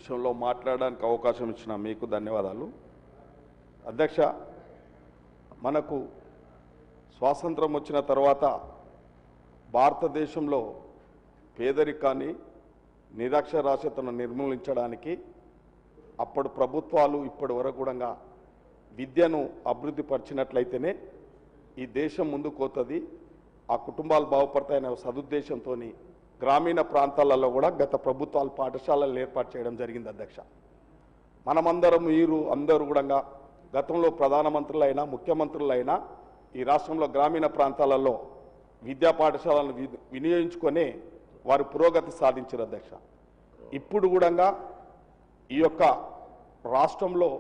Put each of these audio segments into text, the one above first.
విషయంలో మాట్లాడడానికి అవకాశం ఇచ్చిన మీకు ధన్యవాదాలు. అధ్యక్ష, మనకు స్వాతంత్రం వచ్చిన తర్వాత భారతదేశంలో పేదరికాన్ని నిరక్షరాస్యతను నిర్మూలించడానికి అప్పుడు ప్రభుత్వాలు ఇప్పటి వరకు కూడా విద్యను అభివృద్ధి పరిచినట్లయితేనే ఈ దేశం ముందుకు పోతుంది, ఆ కుటుంబాలు బాగుపడతాయనే సదుద్దేశంతో గ్రామీణ ప్రాంతాలలో కూడా గత ప్రభుత్వాలు పాఠశాలలు ఏర్పాటు చేయడం జరిగింది. అధ్యక్ష, మనమందరం మీరు అందరూ కూడా గతంలో ప్రధానమంత్రులైనా ముఖ్యమంత్రులైనా ఈ రాష్ట్రంలో గ్రామీణ ప్రాంతాలలో విద్యా పాఠశాలను వినియోగించుకొని వారు పురోగతి సాధించారు. అధ్యక్ష, ఇప్పుడు కూడా ఈ యొక్క రాష్ట్రంలో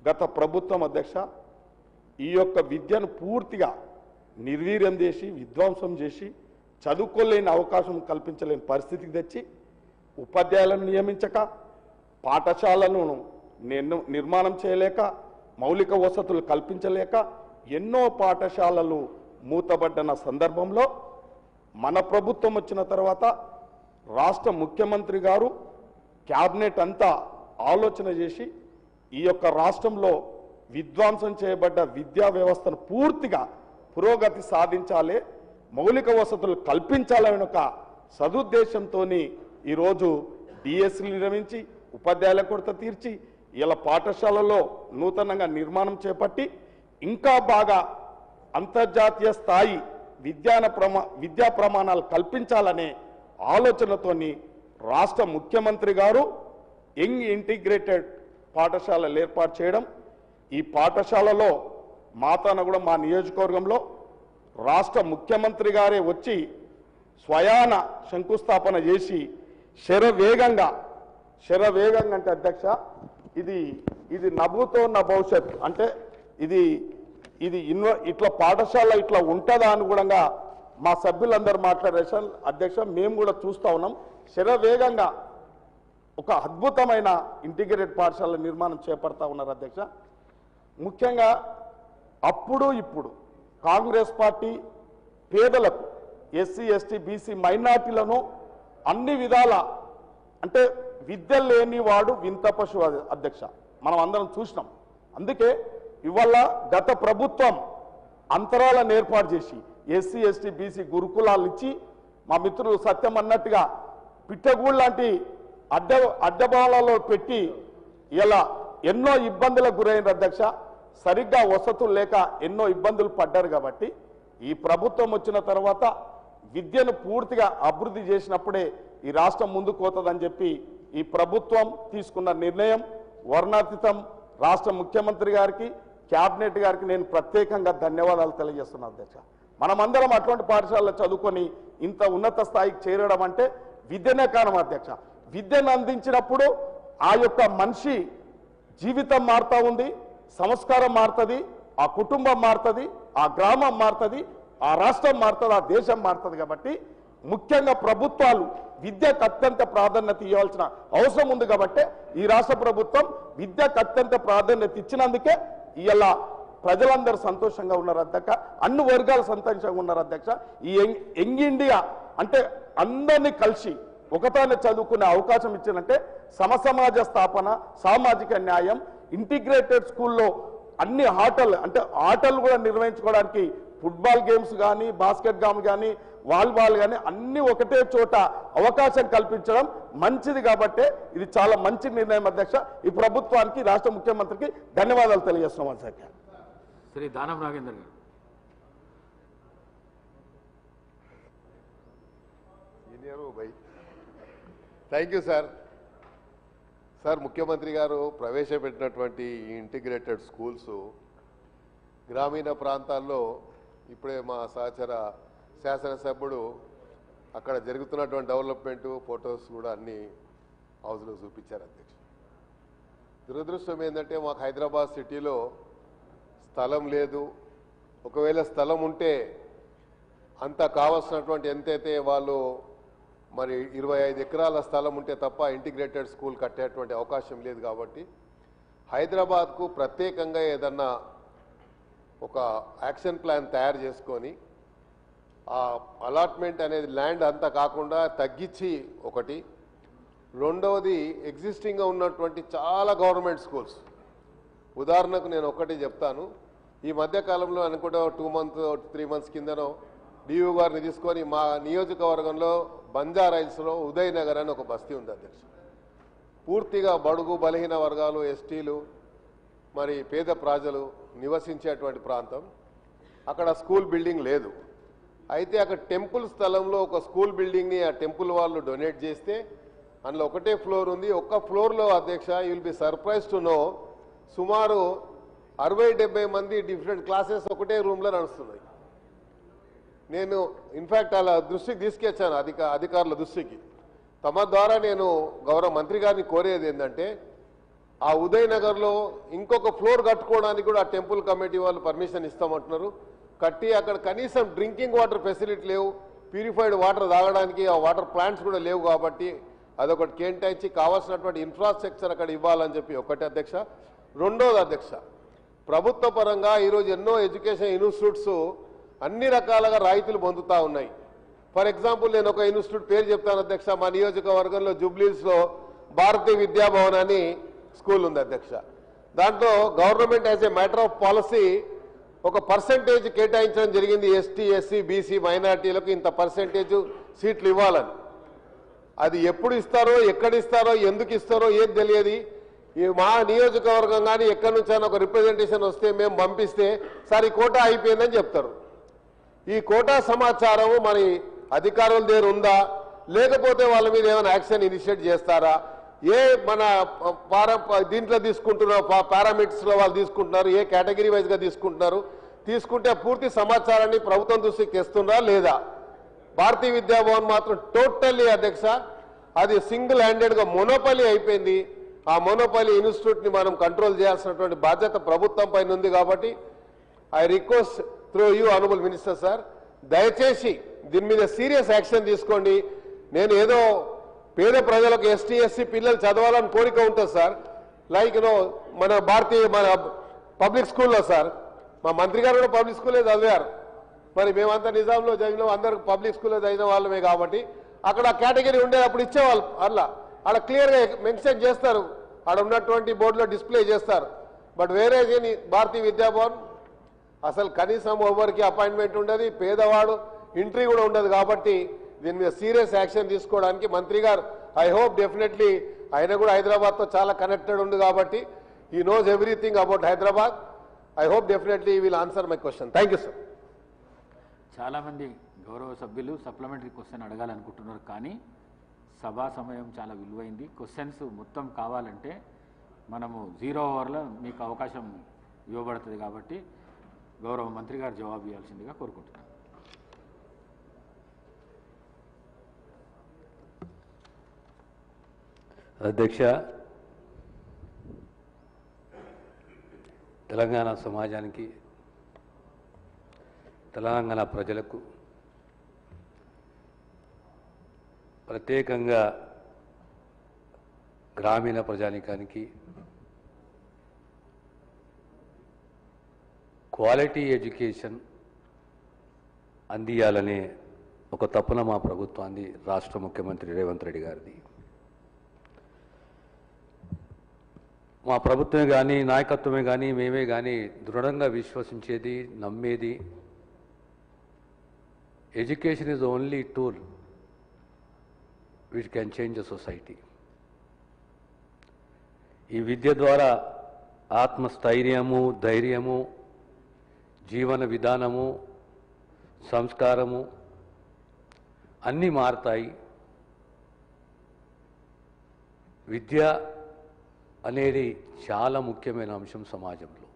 గత ప్రభుత్వం అధ్యక్ష ఈ యొక్క విద్యను పూర్తిగా నిర్వీర్యం చేసి విధ్వంసం చేసి చదువుకోలేని అవకాశం కల్పించలేని పరిస్థితికి తెచ్చి ఉపాధ్యాయులను నియమించక పాఠశాలను నిర్మాణం చేయలేక మౌలిక వసతులు కల్పించలేక ఎన్నో పాఠశాలలు మూతబడ్డన సందర్భంలో మన ప్రభుత్వం వచ్చిన తర్వాత రాష్ట్ర ముఖ్యమంత్రి గారు క్యాబినెట్ అంతా ఆలోచన చేసి ఈ యొక్క రాష్ట్రంలో విధ్వంసం చేయబడ్డ విద్యా వ్యవస్థను పూర్తిగా పురోగతి సాధించాలి, మౌలిక వసతులు కల్పించాలనే ఒక సదుద్దేశంతో ఈరోజు డిఎస్సీలు నిర్మించి ఉపాధ్యాయుల కొరత తీర్చి ఇలా పాఠశాలలో నూతనంగా నిర్మాణం చేపట్టి ఇంకా బాగా అంతర్జాతీయ స్థాయి విద్యా ప్రమాణాలు కల్పించాలనే ఆలోచనతోని రాష్ట్ర ముఖ్యమంత్రి గారు యంగ్ ఇంటిగ్రేటెడ్ పాఠశాలలు ఏర్పాటు చేయడం, ఈ పాఠశాలలో మాతాన కూడా మా నియోజకవర్గంలో రాష్ట్ర ముఖ్యమంత్రి గారే వచ్చి స్వయాన శంకుస్థాపన చేసి శరవేగంగా అంటే అధ్యక్ష ఇది నభూతో నా భవిష్యత్ అంటే ఇది ఇట్లా పాఠశాల ఇట్లా ఉంటుందా అని కూడా మా సభ్యులందరూ మాట్లాడారు. అధ్యక్ష, మేము కూడా చూస్తూ ఉన్నాం. శరవేగంగా ఒక అద్భుతమైన ఇంటిగ్రేటెడ్ పాఠశాల నిర్మాణం చేపడతా ఉన్నారు. అధ్యక్ష, ముఖ్యంగా అప్పుడు ఇప్పుడు కాంగ్రెస్ పార్టీ పేదలకు ఎస్సీ ఎస్టీ బీసీ మైనార్టీలను అన్ని విధాల అంటే విద్య లేని వాడు వింత పశువు. అధ్యక్ష, మనం అందరం చూసినాం. అందుకే ఇవాళ గత ప్రభుత్వం అంతరాలను ఏర్పాటు చేసి ఎస్సీ ఎస్టీ బీసీ గురుకులాలు ఇచ్చి మా మిత్రులు సత్యం అన్నట్టుగా పిట్టగూడు లాంటి అడ్డభావాలలో పెట్టి ఇలా ఎన్నో ఇబ్బందులకు గురైన అధ్యక్ష, సరిగ్గా వసతులు లేక ఎన్నో ఇబ్బందులు పడ్డారు. కాబట్టి ఈ ప్రభుత్వం వచ్చిన తర్వాత విద్యను పూర్తిగా అభివృద్ధి చేసినప్పుడే ఈ రాష్ట్రం ముందుకు పోతుందని చెప్పి ఈ ప్రభుత్వం తీసుకున్న నిర్ణయం వర్ణాతీతం. రాష్ట్ర ముఖ్యమంత్రి గారికి క్యాబినెట్ గారికి నేను ప్రత్యేకంగా ధన్యవాదాలు తెలియజేస్తున్నాను. అధ్యక్ష, మనమందరం అటువంటి పాఠశాలలో చదువుకొని ఇంత ఉన్నత స్థాయికి చేరడం అంటే విద్యనే కారణం. అధ్యక్ష, విద్యను అందించినప్పుడు ఆ యొక్క మనిషి జీవితం మారుతూ ఉంది, సంస్కారం మారుతుంది, ఆ కుటుంబం మారుతుంది, ఆ గ్రామం మారుతుంది, ఆ రాష్ట్రం మారుతుంది, ఆ దేశం మారుతుంది. కాబట్టి ముఖ్యంగా ప్రభుత్వాలు విద్యకు అత్యంత ప్రాధాన్యత ఇవ్వాల్సిన అవసరం ఉంది. కాబట్టి ఈ రాష్ట్ర ప్రభుత్వం విద్యకు అత్యంత ప్రాధాన్యత ఇచ్చినందుకే ఇలా ప్రజలందరూ సంతోషంగా ఉన్నారు. అధ్యక్ష, అన్ని వర్గాలు సంతోషంగా ఉన్నారు. అధ్యక్ష, ఈ యంగ్ ఇండియా అంటే అందరినీ కలిసి ఒకతానే చదువుకునే అవకాశం ఇచ్చిందంటే సమసమాజ స్థాపన, సామాజిక న్యాయం, ఇంటిగ్రేటెడ్ స్కూల్లో అన్ని ఆటలు కూడా నిర్వహించుకోవడానికి ఫుట్బాల్ గేమ్స్ కానీ బాస్కెట్ గేమ్ కానీ వాలీబాల్ కానీ అన్ని ఒకటే చోట అవకాశం కల్పించడం మంచిది. కాబట్టి ఇది చాలా మంచి నిర్ణయం. అధ్యక్ష, ఈ ప్రభుత్వానికి రాష్ట్ర ముఖ్యమంత్రికి ధన్యవాదాలు తెలియజేస్తున్నాం. అధ్యక్ష, శ్రీ దానం నాగేందర్ గారు. Thank you sir. ముఖ్యమంత్రి గారు ప్రవేశపెట్టినటువంటి ఈ ఇంటిగ్రేటెడ్ స్కూల్స్ గ్రామీణ ప్రాంతాల్లో ఇప్పుడే మా సహచర శాసనసభ్యుడు అక్కడ జరుగుతున్నటువంటి డెవలప్మెంటు ఫొటోస్ కూడా అన్ని హౌస్లో చూపించారు. అధ్యక్ష, దురదృష్టం ఏంటంటే మాకు హైదరాబాద్ సిటీలో స్థలం లేదు. ఒకవేళ స్థలం ఉంటే అంత కావాల్సినటువంటి ఎంతైతే వాళ్ళు మరి 25 ఎకరాల స్థలం ఉంటే తప్ప ఇంటిగ్రేటెడ్ స్కూల్ కట్టేటువంటి అవకాశం లేదు. కాబట్టి హైదరాబాద్కు ప్రత్యేకంగా ఏదన్నా ఒక యాక్షన్ ప్లాన్ తయారు చేసుకొని ఆ అలాట్మెంట్ అనేది ల్యాండ్ అంతా కాకుండా తగ్గించి ఒకటి, రెండవది ఎగ్జిస్టింగ్గా ఉన్నటువంటి చాలా గవర్నమెంట్ స్కూల్స్. ఉదాహరణకు నేను ఒక్కటి చెప్తాను. ఈ మధ్య కాలంలో అనుకుంటే 2 months 3 months కిందనో డియూ గారిని తీసుకొని మా నియోజకవర్గంలో బంజారాయిల్స్లో ఉదయనగర్ అని ఒక బస్తీ ఉంది అధ్యక్ష. పూర్తిగా బడుగు బలహీన వర్గాలు, ఎస్టీలు, మరి పేద ప్రజలు నివసించేటువంటి ప్రాంతం. అక్కడ స్కూల్ బిల్డింగ్ లేదు. అయితే అక్కడ టెంపుల్ స్థలంలో ఒక స్కూల్ బిల్డింగ్ని ఆ టెంపుల్ వాళ్ళు డొనేట్ చేస్తే అందులో ఒకటే ఫ్లోర్ ఉంది. ఒక్క ఫ్లోర్లో అధ్యక్ష you will be surprise to know సుమారు 60-70 మంది డిఫరెంట్ క్లాసెస్ ఒకటే రూమ్లో నడుస్తున్నాయి. నేను ఇన్ఫ్యాక్ట్ అలా దృష్టికి తీసుకొచ్చాను అధికారుల దృష్టికి. తమ ద్వారా నేను గౌరవ మంత్రి గారిని కోరేది ఏంటంటే ఆ ఉదయనగర్లో ఇంకొక ఫ్లోర్ కట్టుకోవడానికి కూడా ఆ టెంపుల్ కమిటీ వాళ్ళు పర్మిషన్ ఇస్తామంటున్నారు. కట్టి అక్కడ కనీసం డ్రింకింగ్ వాటర్ ఫెసిలిటీ లేవు, ప్యూరిఫైడ్ వాటర్ తాగడానికి ఆ వాటర్ ప్లాంట్స్ కూడా లేవు. కాబట్టి అదొకటి కేటాయించి కావాల్సినటువంటి ఇన్ఫ్రాస్ట్రక్చర్ అక్కడ ఇవ్వాలని చెప్పి ఒకటి అధ్యక్ష. రెండోది అధ్యక్ష, ప్రభుత్వ పరంగా ఈరోజు ఎన్నో ఎడ్యుకేషన్ ఇన్స్టిట్యూట్స్ అన్ని రకాలుగా రాయితీలు పొందుతూ ఉన్నాయి. ఫర్ ఎగ్జాంపుల్ నేను ఒక ఇన్స్టిట్యూట్ పేరు చెప్తాను అధ్యక్ష. మా నియోజకవర్గంలో జూబ్లీస్లో భారతీయ విద్యాభవన్ అని స్కూల్ ఉంది అధ్యక్ష. దాంట్లో government as a matter of policy ఒక పర్సెంటేజ్ కేటాయించడం జరిగింది. ఎస్టీ, ఎస్సీ, బీసీ మైనార్టీలకు ఇంత పర్సెంటేజ్ సీట్లు ఇవ్వాలని. అది ఎప్పుడు ఇస్తారో, ఎక్కడ ఇస్తారో, ఎందుకు ఇస్తారో ఏది తెలియదు. ఈ మా నియోజకవర్గం కానీ ఎక్కడి నుంచైనా ఒక రిప్రజెంటేషన్ వస్తే మేము పంపిస్తే సార్ ఈ కోటా అయిపోయిందని చెప్తారు. ఈ కోటా సమాచారం మరి అధికారుల దగ్గర ఉందా, లేకపోతే వాళ్ళ మీద ఏమైనా యాక్షన్ ఇనిషియేట్ చేస్తారా? ఏ మన దీంట్లో తీసుకుంటున్నారు, పారామీటర్స్లో వాళ్ళు తీసుకుంటున్నారు, ఏ కేటగిరీ వైజ్గా తీసుకుంటున్నారు, తీసుకుంటే పూర్తి సమాచారాన్ని ప్రభుత్వం దృష్టికి తెస్తున్నారా లేదా? భారతీయ విద్యాభవన్ మాత్రం టోటల్లీ అధ్యక్ష అది సింగిల్ హ్యాండెడ్గా మొనోపలి అయిపోయింది. ఆ మొనోపలి ఇన్స్టిట్యూట్ని మనం కంట్రోల్ చేయాల్సినటువంటి బాధ్యత ప్రభుత్వం పైన ఉంది. కాబట్టి I request through you honourable minister sir, దయచేసి దీని మీద సీరియస్ యాక్షన్ తీసుకోండి. నేను ఏదో పేద ప్రజలకు ఎస్టీ, ఎస్సీ పిల్లలు చదవాలని కోరిక ఉంటుంది సార్. లైక్ మన పబ్లిక్ స్కూల్లో సార్, మా మంత్రి గారు కూడా పబ్లిక్ స్కూలే చదివారు. మరి మేమంతా నిజాంలో చదివినాం, అందరూ పబ్లిక్ స్కూల్లో చదివిన వాళ్ళమే. కాబట్టి అక్కడ కేటగిరీ ఉండేటప్పుడు ఇచ్చేవాళ్ళు. అలా క్లియర్గా మెన్షన్ చేస్తారు, అక్కడ ఉన్నటువంటి బోర్డులో డిస్ప్లే చేస్తారు. బట్ వేరే భారతీయ విద్యాభవన్ అసలు కనీసం ఎవరికి అపాయింట్మెంట్ ఉండదు, పేదవాడు ఎంట్రీ కూడా ఉండదు. కాబట్టి దీని మీద సీరియస్ యాక్షన్ తీసుకోవడానికి మంత్రి గారు ఐ హోప్ డెఫినెట్లీ ఆయన కూడా హైదరాబాద్తో చాలా కనెక్టెడ్ ఉంది కాబట్టి he knows everything about Hyderabad. I hope definitely will answer my question. Thank you sir. చాలామంది గౌరవ సభ్యులు సప్లిమెంటరీ క్వశ్చన్ అడగాలనుకుంటున్నారు, కానీ సభా సమయం చాలా విలువైంది. క్వశ్చన్స్ మొత్తం కావాలంటే మనము 0 hourలో మీకు అవకాశం ఇవ్వబడుతుంది. కాబట్టి గౌరవ మంత్రి గారు జవాబు ఇవ్వాల్సిందిగా కోరుకుంటున్నాను. అధ్యక్ష, తెలంగాణ సమాజానికి, తెలంగాణ ప్రజలకు ప్రత్యేకంగా గ్రామీణ ప్రజానికానికి క్వాలిటీ ఎడ్యుకేషన్ అందియాలనే ఒక తపన మా ప్రభుత్వాన్ని, రాష్ట్ర ముఖ్యమంత్రి రేవంత్ రెడ్డి గారిది. మా ప్రభుత్వమే కానీ, నాయకత్వమే కానీ, మేమే కానీ దృఢంగా విశ్వసించేది, నమ్మేది education is only tool which can change the society. ఈ విద్య ద్వారా ఆత్మస్థైర్యము, ధైర్యము, జీవన విధానము, సంస్కారము అన్నీ మారుతాయి. విద్య అనేది చాలా ముఖ్యమైన అంశం సమాజంలో.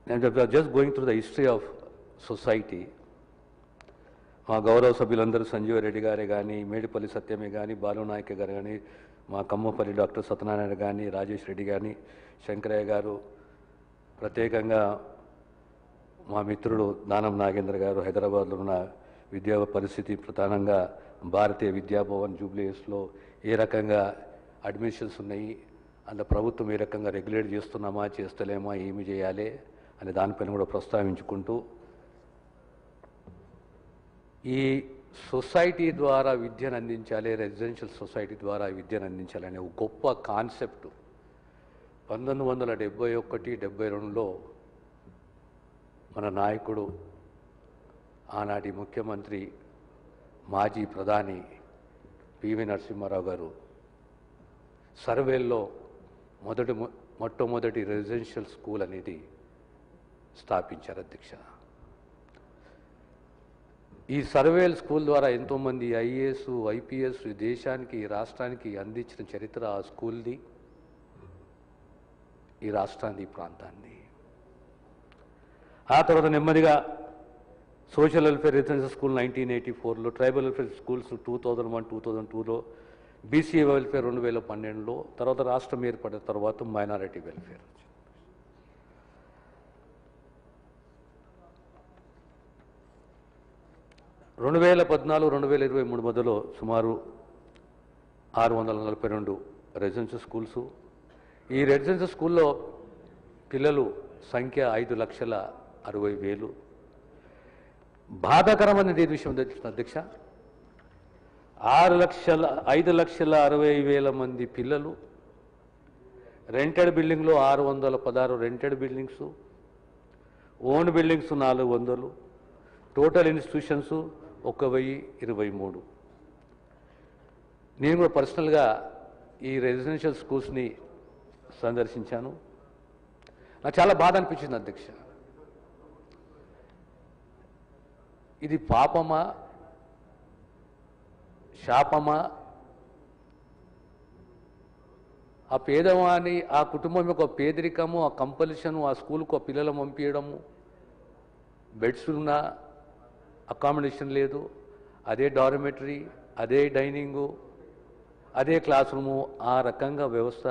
నేను just going through the history of society. మా గౌరవ సభ్యులందరూ సంజీవ రెడ్డి గారే కానీ, మేడిపల్లి సత్యమే కానీ, బాలునాయక్ గారు కానీ, మా కమ్మపల్లి డాక్టర్ సత్యనారాయణ కానీ, రాజేష్ రెడ్డి కానీ, శంకరయ్య గారు, ప్రత్యేకంగా మా మిత్రుడు దానం నాగేంద్ర గారు, హైదరాబాద్లో ఉన్న విద్యా పరిస్థితి, ప్రధానంగా భారతీయ విద్యాభవన్ జూబ్లీస్లో ఏ రకంగా అడ్మిషన్స్ ఉన్నాయి, అందులో ప్రభుత్వం ఏ రకంగా రెగ్యులేట్ చేస్తున్నామా, చేస్తలేమా, ఏమి చేయాలి అనే దానిపైన కూడా ప్రస్తావించుకుంటూ ఈ సొసైటీ ద్వారా విద్యను అందించాలి, రెసిడెన్షియల్ సొసైటీ ద్వారా విద్యను అందించాలి అనే ఒక గొప్ప కాన్సెప్ట్ 1971-72లో మన నాయకుడు ఆనాటి ముఖ్యమంత్రి మాజీ ప్రధాని పివి నరసింహారావు గారు సర్వేల్లో మొట్టమొదటి రెసిడెన్షియల్ స్కూల్ అనేది స్థాపించారు అధ్యక్ష. ఈ సర్వేల్ స్కూల్ ద్వారా ఎంతోమంది ఐఏఎస్ ఐపీఎస్ దేశానికి రాష్ట్రానికి అందించిన చరిత్ర ఆ స్కూల్ది, ఈ రాష్ట్రాన్ని ప్రాంతాన్ని. ఆ తర్వాత నెమ్మదిగా సోషల్ వెల్ఫేర్ రెసిడెన్షియల్ స్కూల్ 1984లో, ట్రైబల్ వెల్ఫేర్ స్కూల్స్ 2001-2002లో, బీసీ వెల్ఫేర్ 2012లో, తర్వాత రాష్ట్రం ఏర్పడిన తర్వాత మైనారిటీ వెల్ఫేర్. 2014-2023 మధ్యలో సుమారు 642 రెసిడెన్షియల్ స్కూల్స్. ఈ రెసిడెన్షియల్ స్కూల్లో పిల్లలు సంఖ్య 5,60,000. బాధాకరమైనది విషయం అధ్యక్ష, 5,60,000 మంది పిల్లలు, రెంటెడ్ బిల్డింగ్లో 616 rented buildings, own buildings 400, total institutions 1,023. నేను కూడా పర్సనల్గా ఈ రెసిడెన్షియల్ స్కూల్స్ని సందర్శించాను. నాకు చాలా బాధ అనిపించింది అధ్యక్ష. ఇది పాపమా శాపమా? ఆ పేదవాని, ఆ కుటుంబం యొక్క పేదరికము, ఆ కంపల్షను, ఆ స్కూల్కు ఆ పిల్లలు పంపించడము, బెడ్స్ ఉన్నా అకామిడేషన్ లేదు, అదే డార్మెటరీ, అదే డైనింగు, అదే క్లాస్ రూము, ఆ రకంగా వ్యవస్థ.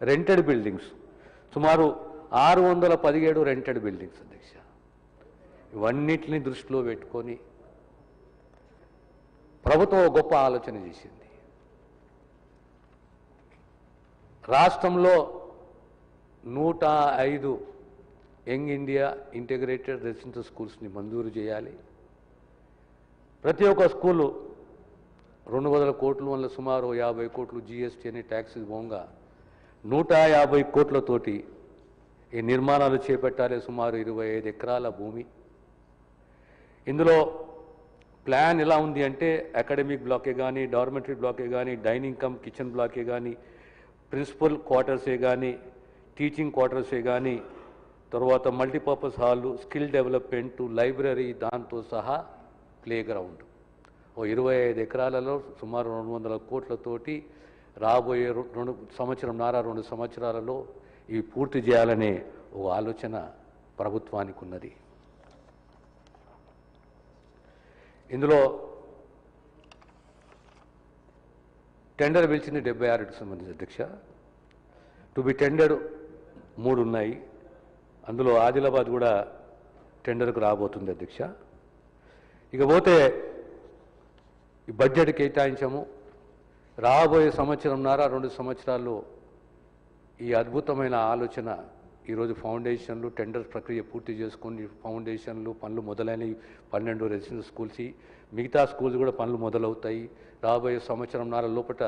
రెంటెడ్ బిల్డింగ్స్ సుమారు 617 రెంటెడ్ బిల్డింగ్స్ అధ్యక్ష. ఇవన్నిటిని దృష్టిలో పెట్టుకొని ప్రభుత్వం గొప్ప ఆలోచన చేసింది. రాష్ట్రంలో 105 యంగ్ ఇండియా ఇంటిగ్రేటెడ్ రెసిడెన్షియల్ స్కూల్స్ని మంజూరు చేయాలి. ప్రతి ఒక్క స్కూలు 200 కోట్లు వల్ల సుమారు 50 కోట్లు జీఎస్టీ అని ట్యాక్సెస్ పోగా 150 కోట్లతోటి ఈ నిర్మాణాలు చేపట్టాలి. సుమారు 25 ఎకరాల భూమి. ఇందులో ప్లాన్ ఎలా ఉంది అంటే అకాడమిక్ బ్లాకే కానీ, డార్మెటరీ బ్లాకే కానీ, డైనింగ్ కమ్ కిచెన్ బ్లాకే కానీ, ప్రిన్సిపల్ క్వార్టర్సే కానీ, టీచింగ్ క్వార్టర్సే కానీ, తర్వాత multipurpose hall, skill development, library, దాంతో సహా ప్లే గ్రౌండ్. 25 ఎకరాలలో సుమారు 200 కోట్లతోటి రాబోయే 2 సంవత్సరాలలో ఇవి పూర్తి చేయాలనే ఒక ఆలోచన ప్రభుత్వానికి ఉన్నది. ఇందులో టెండర్ పిలిచింది 76కి సంబంధించి అధ్యక్ష. టు బి టెండర్ 3 ఉన్నాయి. అందులో ఆదిలాబాద్ కూడా టెండర్కు రాబోతుంది అధ్యక్ష. ఇకపోతే ఈ బడ్జెట్ కేటాయించాము. రాబోయే 2 సంవత్సరాల్లో ఈ అద్భుతమైన ఆలోచన ఈరోజు ఫౌండేషన్లు టెండర్ ప్రక్రియ పూర్తి చేసుకొని ఫౌండేషన్లు పనులు మొదలైనవి 12 రెసిడెన్షియల్ స్కూల్స్, మిగతా స్కూల్స్ కూడా పనులు మొదలవుతాయి. రాబోయే 1 లోపల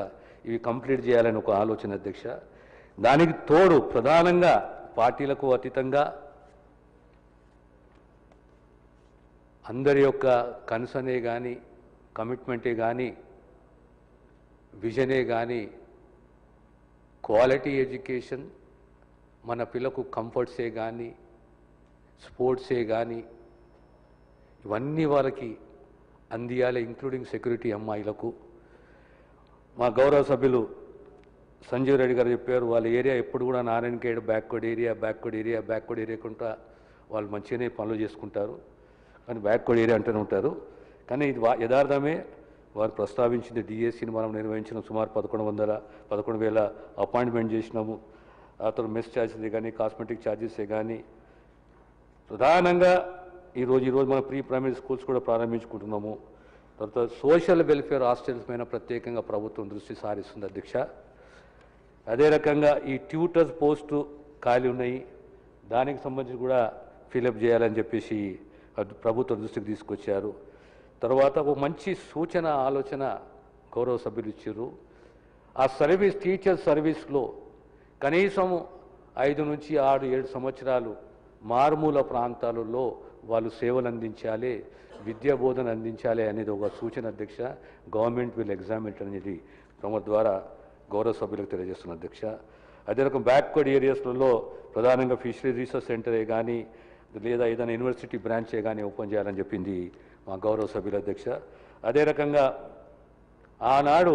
ఇవి కంప్లీట్ చేయాలని ఒక ఆలోచన అధ్యక్ష. దానికి తోడు ప్రధానంగా పార్టీలకు అతీతంగా అందరి యొక్క కన్సర్నే కానీ, కమిట్మెంటే కానీ, విజనే కానీ, క్వాలిటీ ఎడ్యుకేషన్, మన పిల్లకు కంఫర్ట్సే కానీ, స్పోర్ట్సే కానీ, ఇవన్నీ వాళ్ళకి అందియాలి, ఇంక్లూడింగ్ సెక్యూరిటీ అమ్మాయిలకు. మా గౌరవ సభ్యులు సంజీవ్ రెడ్డి గారు చెప్పారు, వాళ్ళ ఏరియా ఎప్పుడు కూడా నారాయణఖేడ్ బ్యాక్వర్డ్ ఏరియా కుంటా వాళ్ళు మంచిగానే పనులు చేసుకుంటారు, కానీ బ్యాక్వర్డ్ ఏరియా అంటూనే ఉంటారు. కానీ ఇది యథార్థమే. వారు ప్రస్తావించింది డిఎస్సిని మనం నిర్వహించిన సుమారు 11,000 అపాయింట్మెంట్ చేసినాము. ఆ తర్వాత మెస్ ఛార్జెస్ కానీ, కాస్మెటిక్ ఛార్జెసే కానీ, ప్రధానంగా ఈరోజు మనం ప్రీ ప్రైమరీ స్కూల్స్ కూడా ప్రారంభించుకుంటున్నాము. తర్వాత సోషల్ వెల్ఫేర్ హాస్టల్స్ పైన ప్రత్యేకంగా ప్రభుత్వం దృష్టి సారిస్తుంది అధ్యక్ష. అదే రకంగా ఈ ట్యూటర్స్ పోస్టు ఖాళీ ఉన్నాయి, దానికి సంబంధించి కూడా ఫిలప్ చేయాలని చెప్పేసి ప్రభుత్వం దృష్టికి తీసుకొచ్చారు. తర్వాత ఒక మంచి సూచన ఆలోచన గౌరవ సభ్యులు ఇచ్చారు. ఆ సర్వీస్ టీచర్ సర్వీస్లో కనీసం 5 నుంచి 6, 7 సంవత్సరాలు మారుమూల ప్రాంతాలలో వాళ్ళు సేవలు అందించాలి, విద్యా బోధన అందించాలి అనేది ఒక సూచన అధ్యక్ష. గవర్నమెంట్ విల్ ఎగ్జామిన్ అనేది తమ ద్వారా గౌరవ సభ్యులకు తెలియజేస్తున్న అధ్యక్ష. అదే రకం బ్యాక్వర్డ్ ఏరియాస్లలో ప్రధానంగా ఫిషరీ రీసెర్చ్ సెంటరే కానీ లేదా ఏదైనా యూనివర్సిటీ బ్రాంచే కానీ ఓపెన్ చేయాలని చెప్పింది మా గౌరవ సభ్యుల అధ్యక్ష. అదే రకంగా ఆనాడు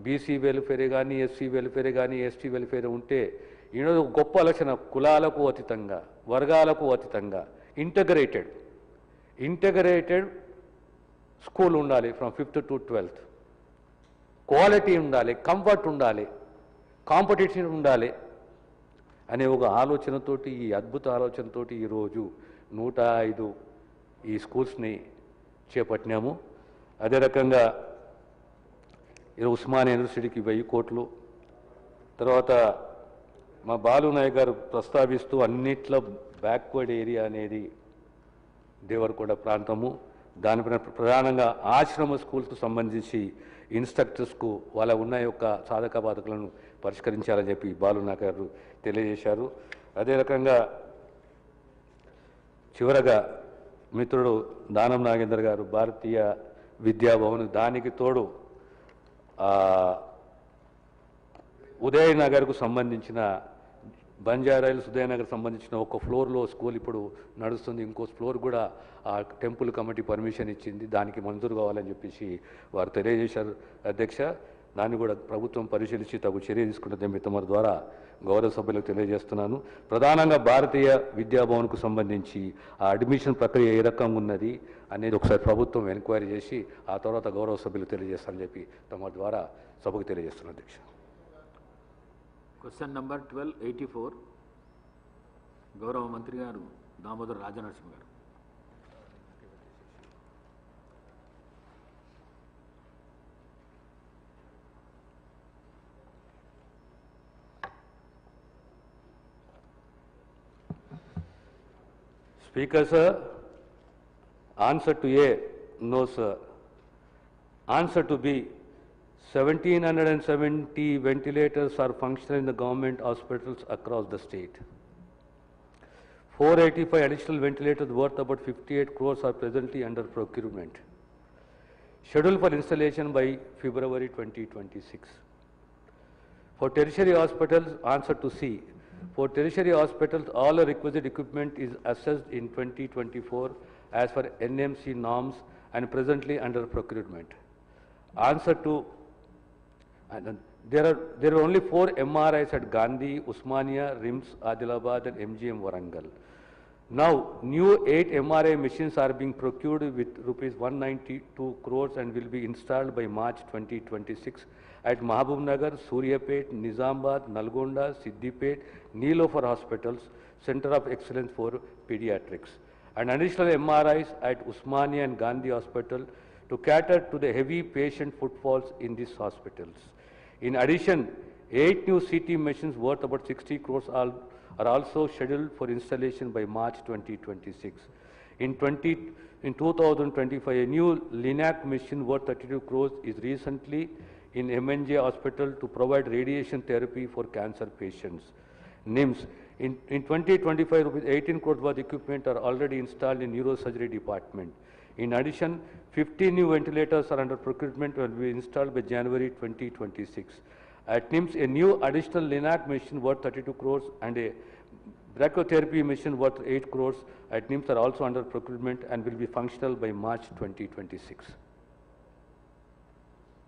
బీసీ వెల్ఫేరే కానీ, ఎస్సీ వెల్ఫేరే కానీ, ఎస్టీ వెల్ఫేర్ ఉంటే ఈరోజు గొప్ప ఆలోచన, కులాలకు అతీతంగా, వర్గాలకు అతీతంగా ఇంటగ్రేటెడ్ స్కూల్ ఉండాలి from 5th to 12th. Quality ఉండాలి, కంఫర్ట్ ఉండాలి, కాంపిటీషన్ ఉండాలి అనే ఒక ఆలోచనతోటి, ఈ అద్భుత ఆలోచనతోటి ఈరోజు 105 ఈ స్కూల్స్ని చేపట్టినాము. అదే రకంగా ఉస్మానియా యూనివర్సిటీకి 1000 కోట్లు, తర్వాత మా బాలు నాయక్ గారు ప్రస్తావిస్తూ అన్నిట్లో బ్యాక్వర్డ్ ఏరియా అనేది దేవరకొండ ప్రాంతము, దానిపైన ప్రధానంగా ఆశ్రమ స్కూల్స్కు సంబంధించి ఇన్స్ట్రక్టర్స్కు వాళ్ళ ఉన్న యొక్క సాధక బాధకులను పరిష్కరించాలని చెప్పి బాలు నాయక్ గారు తెలియజేశారు. అదే రకంగా చివరగా మిత్రుడు దానం నాగేందర్ గారు భారతీయ విద్యాభవన్, దానికి తోడు ఉదయనగర్కు సంబంధించిన బంజారాయిల్స్ ఉదయనగర్ సంబంధించిన ఒక ఫ్లోర్లో స్కూల్ ఇప్పుడు నడుస్తుంది. ఇంకో ఫ్లోర్ కూడా ఆ టెంపుల్ కమిటీ పర్మిషన్ ఇచ్చింది, దానికి మంజూరు కావాలని చెప్పేసి వారు తెలియజేశారు అధ్యక్ష. దాన్ని కూడా ప్రభుత్వం పరిశీలించి తగు చర్య తీసుకుంటుందని తమ ద్వారా గౌరవ సభ్యులకు తెలియజేస్తున్నాను. ప్రధానంగా భారతీయ విద్యాభవన్కు సంబంధించి ఆ అడ్మిషన్ ప్రక్రియ ఏ రకంగా ఉన్నది అనేది ఒకసారి ప్రభుత్వం ఎంక్వైరీ చేసి ఆ తర్వాత గౌరవ సభ్యులకు తెలియజేస్తారని చెప్పి తమ ద్వారా సభకు తెలియజేస్తున్నాను అధ్యక్ష. క్వశ్చన్ నంబర్ 1284 గౌరవ మంత్రి గారు దామోదర్ రాజనరసింహ గారు. Speaker sir, answer to A, no sir. Answer to B, 1770 ventilators are functional in the government hospitals across the state. 485 additional ventilators worth about 58 crores are presently under procurement. Scheduled for installation by February 2026. For tertiary hospitals, answer to C. For tertiary hospitals, all the requisite equipment is assessed in 2024 as per NMC norms and presently under procurement. Answer to there are only 4 MRIs at Gandhi, Usmania, RIMS, Adilabad and MGM Warangal. Now, new 8 MRI machines are being procured with rupees 192 crores and will be installed by March 2026 at Mahabubnagar, Suryapet, Nizamabad, Nalgonda, Siddipet, Neelofer hospitals, Center of Excellence for Pediatrics, and additional MRIs at Usmania and Gandhi Hospital to cater to the heavy patient footfalls in these hospitals. In addition, 8 new CT machines worth about 60 crores are also scheduled for installation by March 2026. In 2025, a new LINAC machine worth 32 crores is recently in MNJ Hospital to provide radiation therapy for cancer patients. NIMS. In 2025, 18 crores worth equipment are already installed in neurosurgery department. In addition, 50 new ventilators are under procurement and will be installed by January 2026. At NIMS, a new additional LINAC machine worth 32 crores and a brachytherapy machine worth 8 crores at NIMS are also under procurement and will be functional by March 2026.